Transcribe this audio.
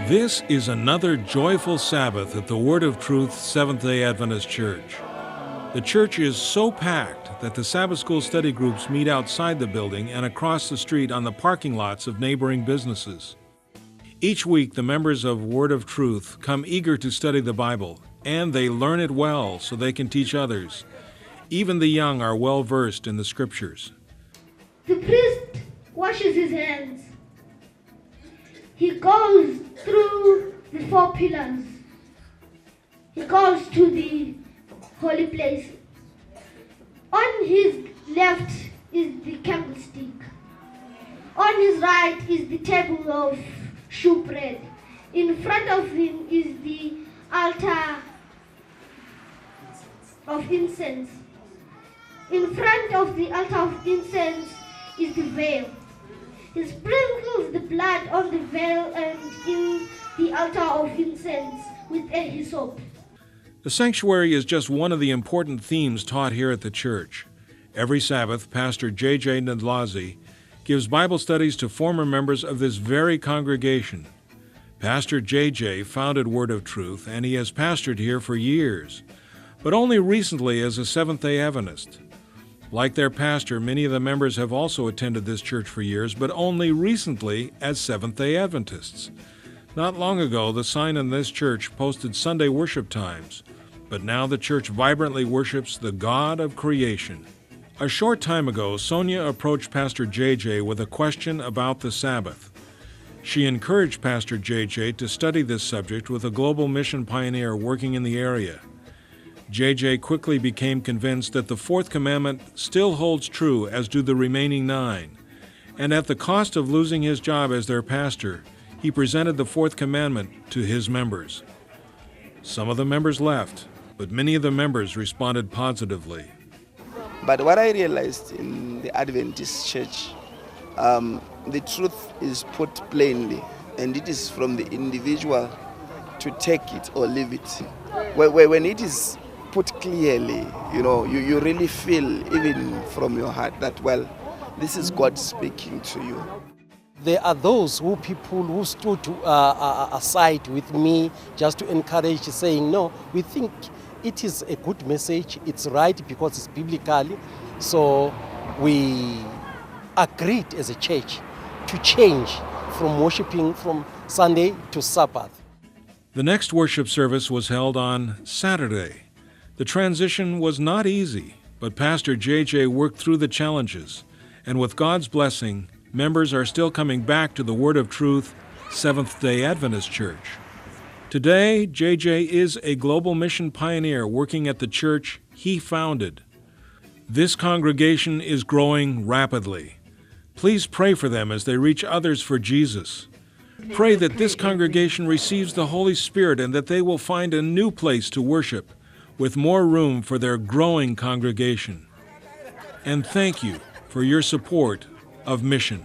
This is another joyful Sabbath at the Word of Truth Seventh-day Adventist Church. The church is so packed that the Sabbath School study groups meet outside the building and across the street on the parking lots of neighboring businesses. Each week, the members of Word of Truth come eager to study the Bible, and they learn it well so they can teach others. Even the young are well versed in the Scriptures. The priest washes his hands. He goes through the 4 pillars. He goes to the holy place. On his left is the candlestick. On his right is the table of shewbread. In front of him is the altar of incense. In front of the altar of incense is the veil. He sprinkles the blood on the veil and in the altar of incense with a hyssop. The sanctuary is just one of the important themes taught here at the church. Every Sabbath, Pastor J.J. Ndlazi gives Bible studies to former members of this very congregation. Pastor J.J. founded Word of Truth, and he has pastored here for years, but only recently as a Seventh-day Adventist. Like their pastor, many of the members have also attended this church for years, but only recently as Seventh-day Adventists. Not long ago, the sign in this church posted Sunday worship times, but now the church vibrantly worships the God of creation. A short time ago, Sonia approached Pastor JJ with a question about the Sabbath. She encouraged Pastor JJ to study this subject with a global mission pioneer working in the area. JJ quickly became convinced that the 4th commandment still holds true, as do the remaining 9. And at the cost of losing his job as their pastor, he presented the 4th commandment to his members. Some of the members left, but many of the members responded positively. But what I realized in the Adventist church, the truth is put plainly, and it is from the individual to take it or leave it. When it is put clearly, you really feel, even from your heart, that, well, this is God speaking to you. There are those people who stood aside with me just to encourage, saying, no, we think it is a good message, it's right because it's biblical. So we agreed as a church to change from worshiping from Sunday to Sabbath. The next worship service was held on Saturday. The transition was not easy, but Pastor JJ worked through the challenges, and with God's blessing, members are still coming back to the Word of Truth Seventh-day Adventist Church. Today, JJ is a global mission pioneer working at the church he founded. This congregation is growing rapidly. Please pray for them as they reach others for Jesus. Pray that this congregation receives the Holy Spirit and that they will find a new place to worship, with more room for their growing congregation. And thank you for your support of mission.